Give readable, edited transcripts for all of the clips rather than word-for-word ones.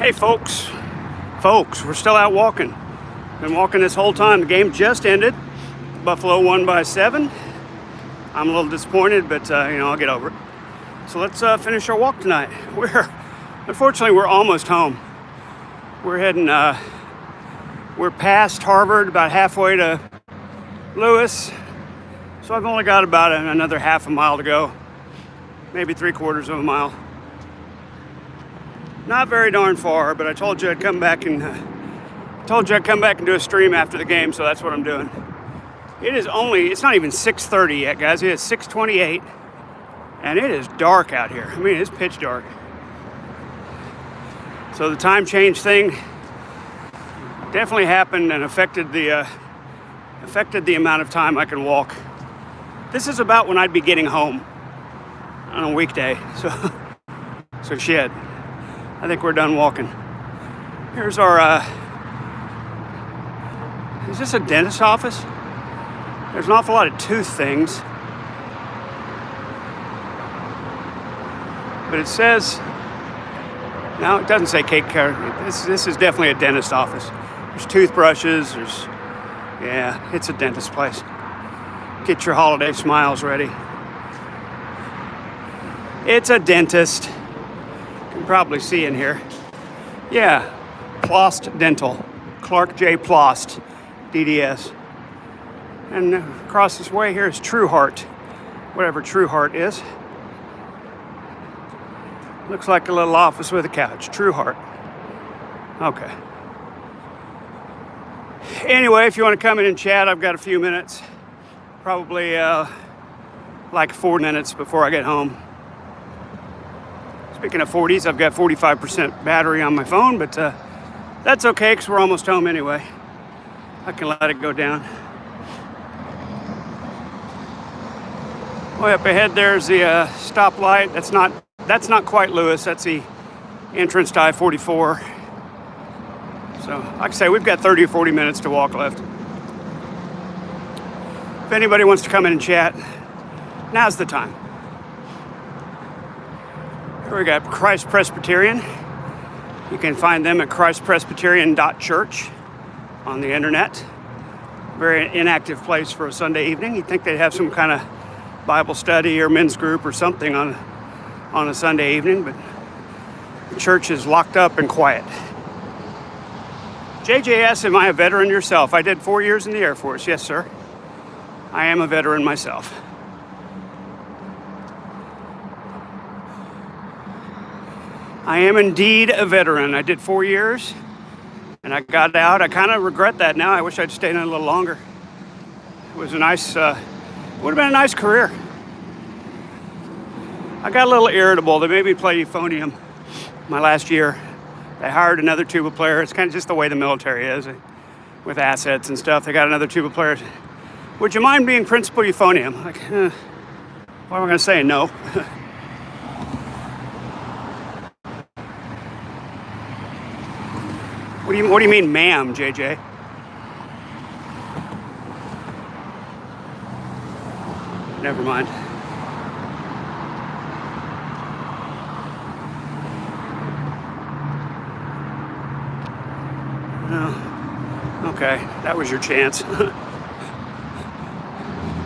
Hey, folks. We're still out walking. Been walking this whole time. The game just ended. Buffalo won by 7. I'm a little disappointed, but I'll get over it. So let's finish our walk tonight. Unfortunately, we're almost home. We're heading. We're past Harvard, about halfway to Lewis. So I've only got about another half a mile to go, maybe 3/4 of a mile. Not very darn far, but I told you I'd come back and do a stream after the game, so that's what I'm doing. It's not even 6:30 yet, guys. It is 6:28, and it is dark out here. I mean, it's pitch dark. So the time change thing definitely happened and affected the amount of time I can walk. This is about when I'd be getting home on a weekday, so shit. I think we're done walking. Here's our, is this a dentist's office? There's an awful lot of tooth things. But it says, no, it doesn't say cake care. This is definitely a dentist's office. There's toothbrushes, it's a dentist place. Get your holiday smiles ready. It's a dentist. You can probably see in here. Yeah, Plost Dental. Clark J. Plost, DDS. And across this way here is True Heart. Whatever True Heart is. Looks like a little office with a couch. True Heart. Okay. Anyway, if you want to come in and chat, I've got a few minutes. Probably like 4 minutes before I get home. Speaking of 40s, I've got 45% battery on my phone, but that's okay because we're almost home anyway. I can let it go down. Way up ahead there's the stoplight. That's not quite Lewis. That's the entrance to I-44. So, like I say, we've got 30 or 40 minutes to walk left. If anybody wants to come in and chat, now's the time. Here we got Christ Presbyterian. You can find them at christpresbyterian.church on the internet. Very inactive place for a Sunday evening. You'd think they'd have some kind of Bible study or men's group or something on a Sunday evening, but the church is locked up and quiet. JJS, am I a veteran yourself? I did 4 years in the Air Force. Yes, sir. I am a veteran myself. I am indeed a veteran. I did 4 years and I got out. I kind of regret that now. I wish I'd stayed in a little longer. It was a nice, would have been a nice career. I got a little irritable. They made me play euphonium my last year. They hired another tuba player. It's kind of just the way the military is with assets and stuff. They got another tuba player. Would you mind being principal euphonium? Like, what am I going to say? No. What do you mean, ma'am, JJ? Never mind. Oh, okay, that was your chance. It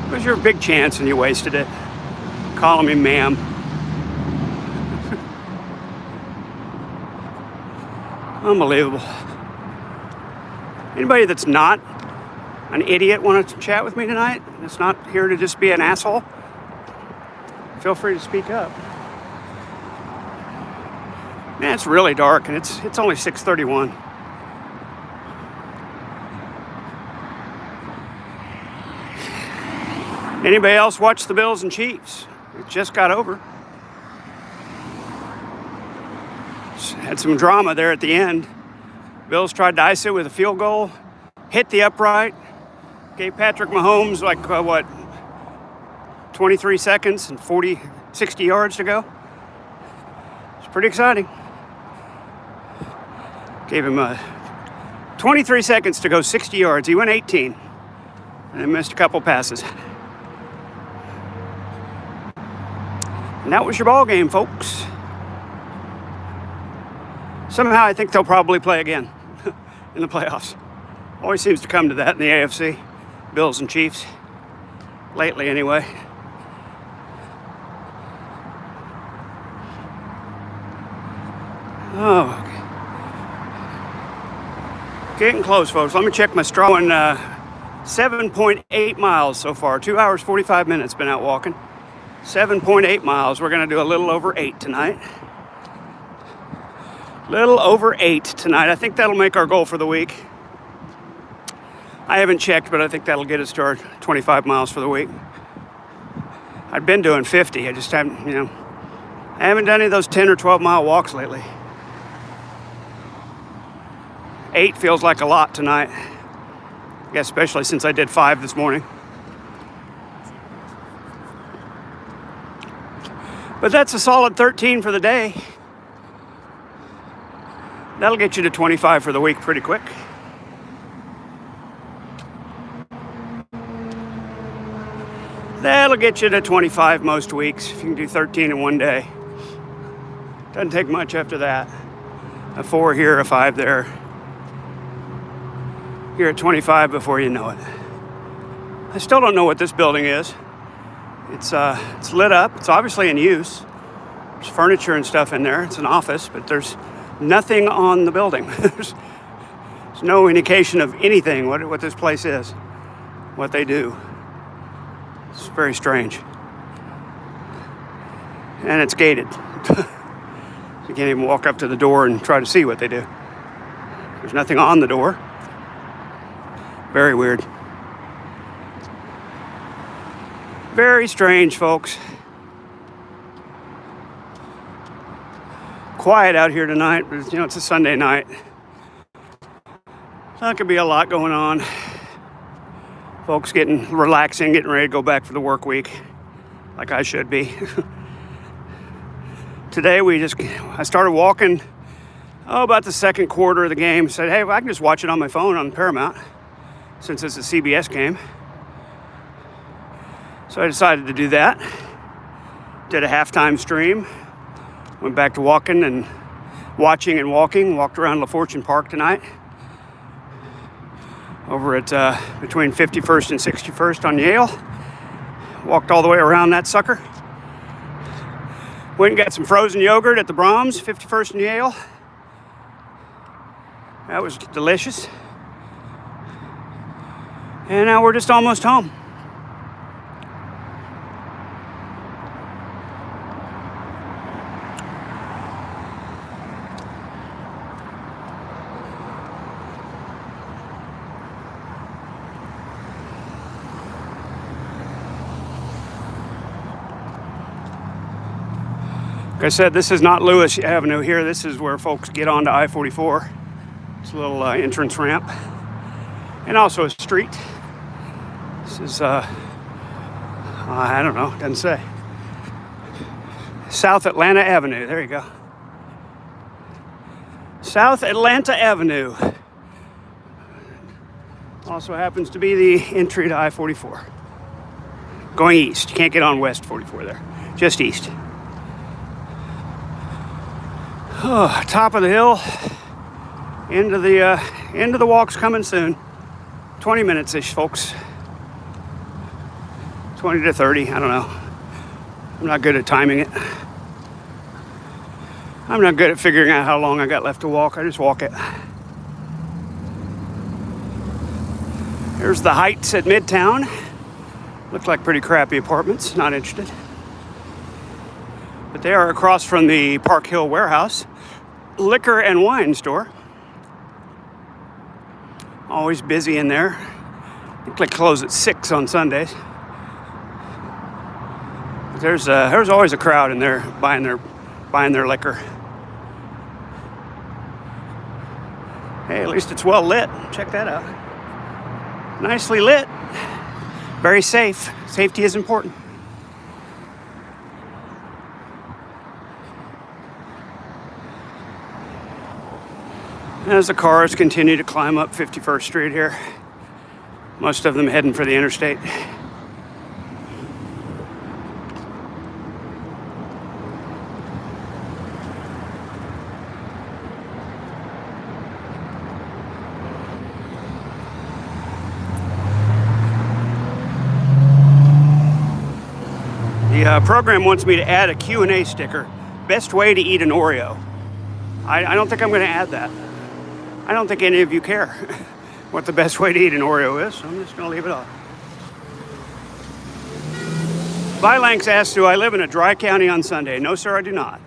was your big chance and you wasted it. Calling me ma'am. Unbelievable. Anybody that's not an idiot want to chat with me tonight? That's not here to just be an asshole? Feel free to speak up. Man, it's really dark and it's only 6:31. Anybody else watch the Bills and Chiefs? It just got over. Had some drama there at the end. Bills tried to ice it with a field goal, hit the upright, gave Patrick Mahomes 23 seconds and 60 yards to go. It's pretty exciting. Gave him 23 seconds to go 60 yards. He went 18 and then missed a couple passes. And that was your ball game, folks. Somehow I think they'll probably play again in the playoffs. Always seems to come to that in the AFC. Bills and Chiefs. Lately, anyway. Oh, okay. Getting close, folks. Let me check my straw. 7.8 miles so far. 2 hours, 45 minutes been out walking. 7.8 miles. We're going to do a little over 8 tonight. Little over 8 tonight. I think that'll make our goal for the week. I haven't checked, but I think that'll get us to our 25 miles for the week. I've been doing 50. I just haven't, I haven't done any of those 10 or 12 mile walks lately. 8 feels like a lot tonight. I guess especially since I did 5 this morning. But that's a solid 13 for the day. That'll get you to 25 for the week pretty quick. That'll get you to 25 most weeks if you can do 13 in one day. Doesn't take much after that. A 4 here, a 5 there. You're at 25 before you know it. I still don't know what this building is. It's lit up. It's obviously in use. There's furniture and stuff in there. It's an office, but there's nothing on the building. There's no indication of anything, what this place is, what they do. It's very strange. And it's gated. You can't even walk up to the door and try to see what they do. There's nothing on the door. Very weird. Very strange, folks. Quiet out here tonight, but it's a Sunday night. That could be a lot going on. Folks relaxing, getting ready to go back for the work week, like I should be. Today I started walking, about the second quarter of the game. Said, hey, I can just watch it on my phone on Paramount, since it's a CBS game. So I decided to do that. Did a halftime stream. Went back to watching and walking. Walked around La Fortune Park tonight. Over at between 51st and 61st on Yale. Walked all the way around that sucker. Went and got some frozen yogurt at the Brahms, 51st and Yale. That was delicious. And now we're just almost home. Like I said, this is not Lewis Avenue here. This is where folks get onto I-44. It's a little entrance ramp. And also a street. This is, I don't know, doesn't say. South Atlanta Avenue, there you go. South Atlanta Avenue. Also happens to be the entry to I-44. Going east, you can't get on West 44 there, just east. Oh, top of the hill. End of the walk's coming soon. 20 minutes-ish, folks. 20 to 30, I don't know. I'm not good at timing it. I'm not good at figuring out how long I got left to walk. I just walk it. Here's the Heights at Midtown. Look like pretty crappy apartments. Not interested. But they are across from the Park Hill Warehouse liquor and wine store. Always busy in there. I think they close at 6 on Sundays. There's always a crowd in there buying their liquor. Hey, at least it's well lit. Check that out. Nicely lit. Very safe. Safety is important. As the cars continue to climb up 51st Street here, most of them heading for the interstate. The program wants me to add a Q&A sticker. Best way to eat an Oreo. I don't think I'm going to add that. I don't think any of you care what the best way to eat an Oreo is, so I'm just going to leave it off. Vilanx asks, do I live in a dry county on Sunday? No, sir, I do not.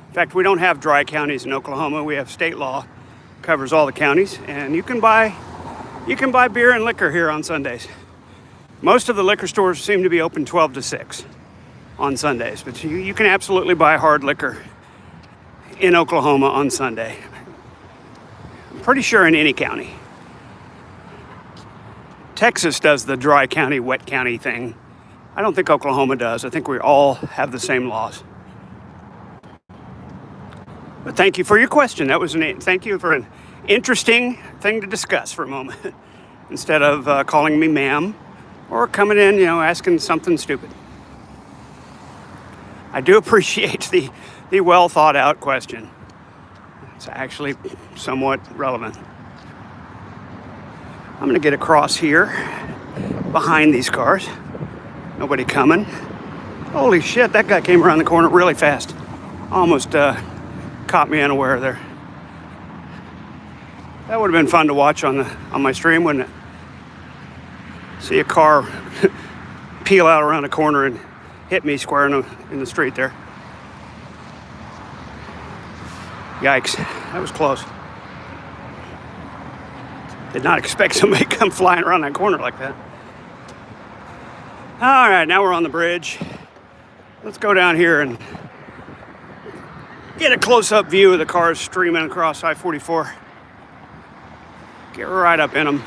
In fact, we don't have dry counties in Oklahoma. We have state law, covers all the counties, and you can buy beer and liquor here on Sundays. Most of the liquor stores seem to be open 12 to 6 on Sundays, but you can absolutely buy hard liquor in Oklahoma on Sunday. I'm pretty sure in any county. Texas does the dry county, wet county thing. I don't think Oklahoma does. I think we all have the same laws. But thank you for your question. Thank you for an interesting thing to discuss for a moment, instead of calling me ma'am or coming in, asking something stupid. I do appreciate the well thought out question. It's actually somewhat relevant. I'm going to get across here behind these cars. Nobody coming. Holy shit, that guy came around the corner really fast. Almost caught me unaware there. That would have been fun to watch on my stream, wouldn't it? See a car peel out around a corner and hit me square in the street there. Yikes, that was close. Did not expect somebody to come flying around that corner like that. All right, now we're on the bridge. Let's go down here and get a close-up view of the cars streaming across I-44. Get right up in them.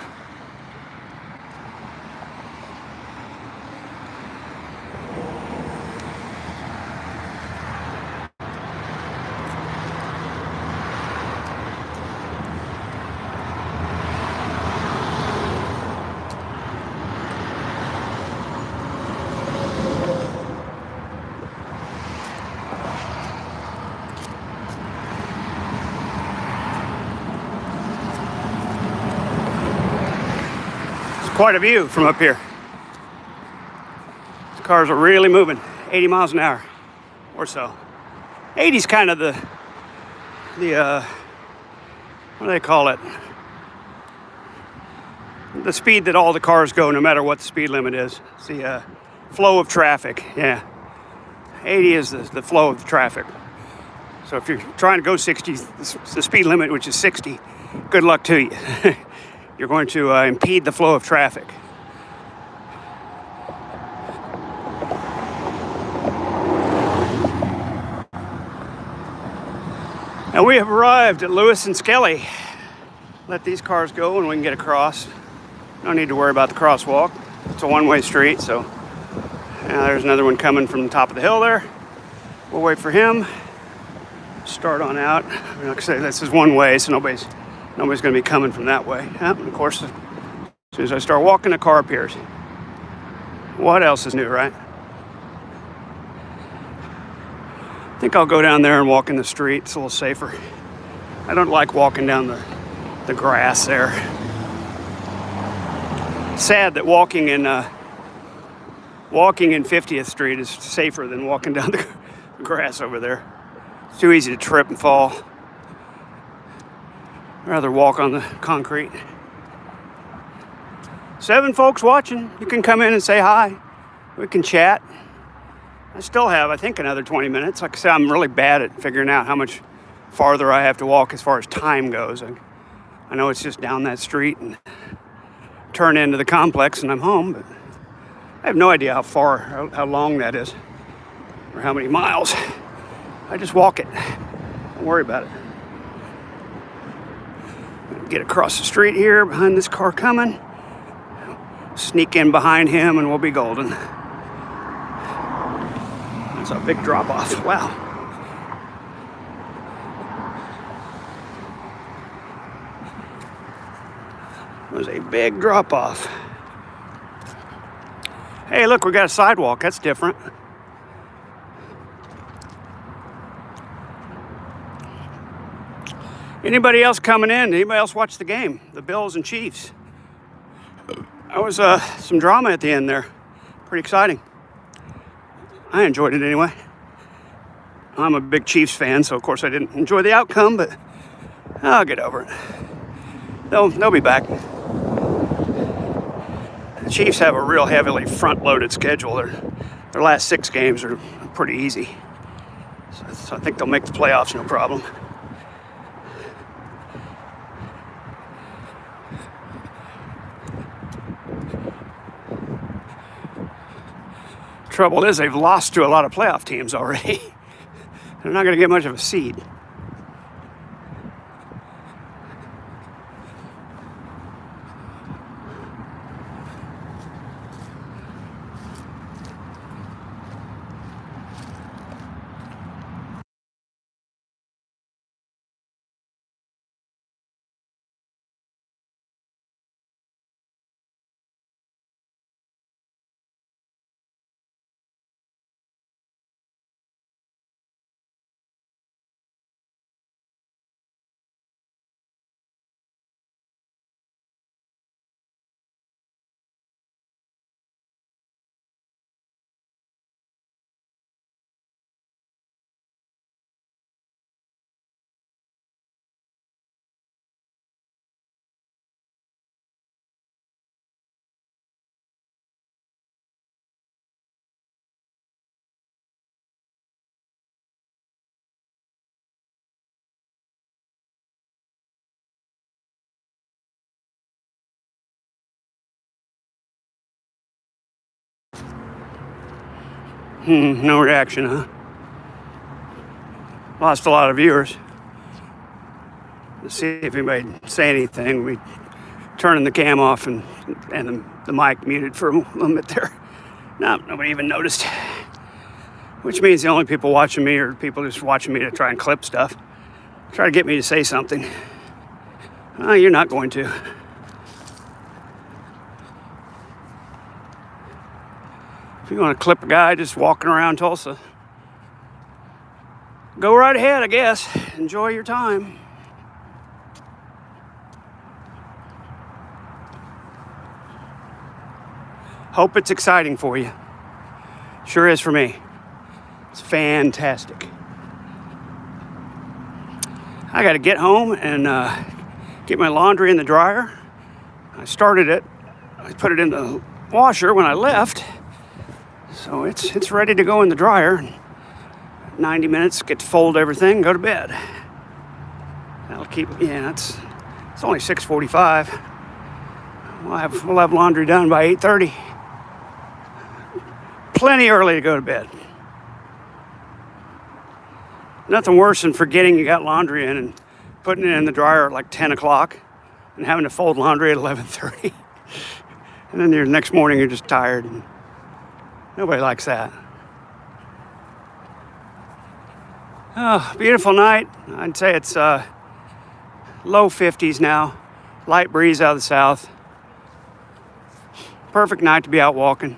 Quite a view from up here. These cars are really moving, 80 miles an hour or so. 80's kind of the what do they call it? The speed that all the cars go, no matter what the speed limit is. It's the flow of traffic, yeah. 80 is the flow of the traffic. So if you're trying to go 60, the speed limit, which is 60, good luck to you. You're going to impede the flow of traffic. And we have arrived at Lewis and Skelly. Let these cars go and we can get across. No need to worry about the crosswalk. It's a one-way street, so there's another one coming from the top of the hill there. We'll wait for him. Start on out. Like I say, this is one way, so nobody's going to be coming from that way. And of course, as soon as I start walking, a car appears. What else is new, right? I think I'll go down there and walk in the street. It's a little safer. I don't like walking down the grass there. Sad that walking in 50th Street is safer than walking down the grass over there. It's too easy to trip and fall. I'd rather walk on the concrete. 7 folks watching. You can come in and say hi. We can chat. I still have, I think, another 20 minutes. Like I said, I'm really bad at figuring out how much farther I have to walk as far as time goes. I know it's just down that street and turn into the complex and I'm home, but I have no idea how long that is or how many miles. I just walk it. Don't worry about it. Get across the street here behind this car coming. Sneak in behind him and we'll be golden. That's a big drop off. Wow. It was a big drop off. Hey, look, we got a sidewalk. That's different. Anybody else coming in? Anybody else watch the game? The Bills and Chiefs. That was some drama at the end there. Pretty exciting. I enjoyed it anyway. I'm a big Chiefs fan, so of course I didn't enjoy the outcome, but I'll get over it. They'll be back. The Chiefs have a real heavily front-loaded schedule. Their last 6 games are pretty easy. So I think they'll make the playoffs no problem. Trouble is, they've lost to a lot of playoff teams already. They're not going to get much of a seed. No reaction, huh? Lost a lot of viewers. Let's see if anybody say anything. We turning the cam off and the mic muted for a little bit there. No, nobody even noticed. Which means the only people watching me are people just watching me to try and clip stuff. Try to get me to say something. Oh, you're not going to. If you want to clip a guy just walking around Tulsa, go right ahead, I guess. Enjoy your time. Hope it's exciting for you. Sure is for me. It's fantastic. I got to get home and get my laundry in the dryer. I started it. I put it in the washer when I left. So it's ready to go in the dryer. 90 minutes, get to fold everything, go to bed. That'll keep, it's only 6:45. We'll have laundry done by 8:30. Plenty early to go to bed. Nothing worse than forgetting you got laundry in and putting it in the dryer at like 10 o'clock and having to fold laundry at 11:30. And then the next morning you're just tired. And nobody likes that. Oh, beautiful night. I'd say it's low 50s now. Light breeze out of the south. Perfect night to be out walking.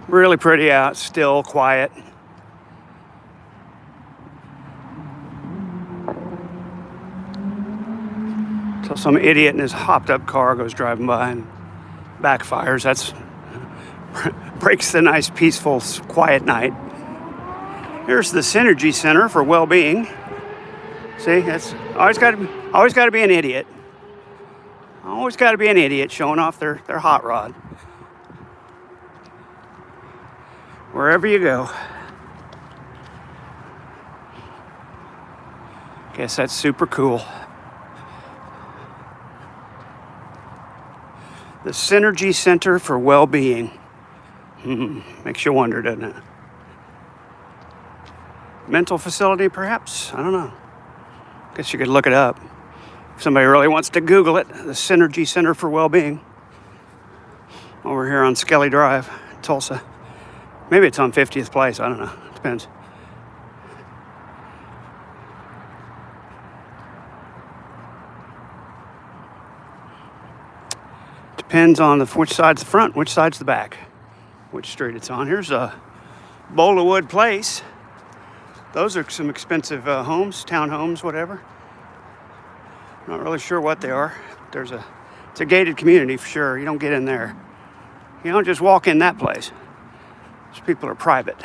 Really pretty out, still quiet. Till some idiot in his hopped up car goes driving by and backfires. That's breaks the nice, peaceful, quiet night. Here's the Synergy Center for Well-Being. See, that's always got to be an idiot. Always got to be an idiot showing off their hot rod. Wherever you go. Guess that's super cool. The Synergy Center for Well-Being. Makes you wonder, doesn't it? Mental facility, perhaps? I don't know. Guess you could look it up. If somebody really wants to Google it, the Synergy Center for Well-Being. Over here on Skelly Drive, Tulsa. Maybe it's on 50th Place. I don't know. Depends. Depends on which side's the front, which side's the back, which street it's on. Here's a Boulderwood Place. Those are some expensive homes, townhomes, whatever. Not really sure what they are. It's a gated community for sure. You don't get in there. You don't just walk in that place. Those people are private.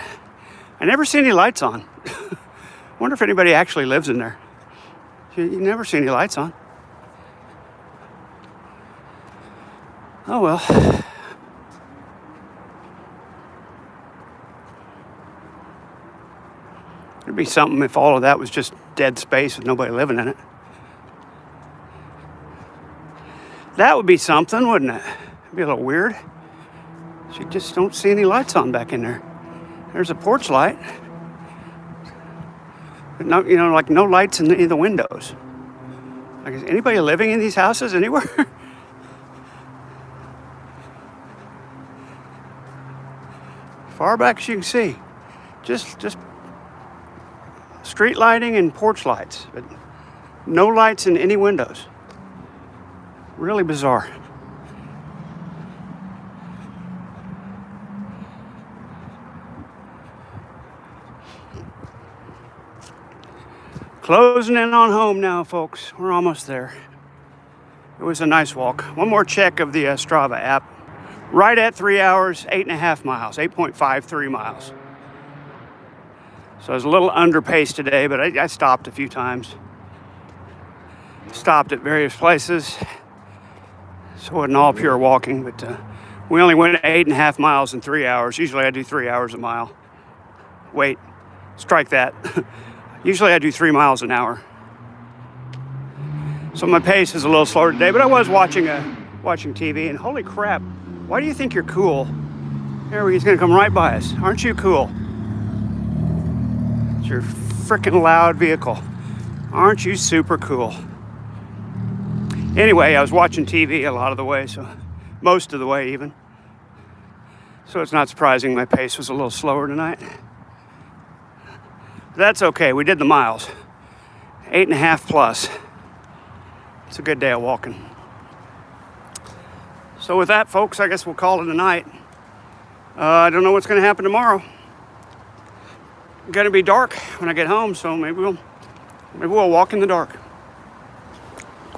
I never see any lights on. Wonder if anybody actually lives in there. You never see any lights on. Oh well. It'd be something if all of that was just dead space with nobody living in it. That would be something, wouldn't it? It'd be a little weird. You just don't see any lights on back in there. There's a porch light. But no, like no lights in any of the windows. Like, is anybody living in these houses anywhere? Far back as you can see. Just street lighting and porch lights, but no lights in any windows. Really bizarre. Closing in on home now, folks. We're almost there. It was a nice walk. One more check of the Strava app. Right at 3 hours, 8.5 miles, 8.53 miles. So I was a little underpaced today, but I stopped a few times. Stopped at various places. So it wasn't all pure walking, but we only went 8.5 miles in 3 hours. Usually I do 3 hours a mile. Wait, strike that. Usually I do 3 miles an hour. So my pace is a little slower today, but I was watching TV, and holy crap, why do you think you're cool? There, he's gonna come right by us. Aren't you cool? It's your freaking loud vehicle. Aren't you super cool? Anyway, I was watching TV a lot of the way, so most of the way even. So it's not surprising my pace was a little slower tonight. That's okay, we did the miles. 8.5 plus. It's a good day of walking. So with that, folks, I guess we'll call it a night. I don't know what's gonna happen tomorrow. It's gonna be dark when I get home, so maybe we'll walk in the dark.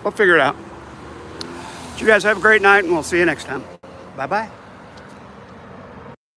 We'll figure it out. You guys have a great night, and we'll see you next time. Bye-bye.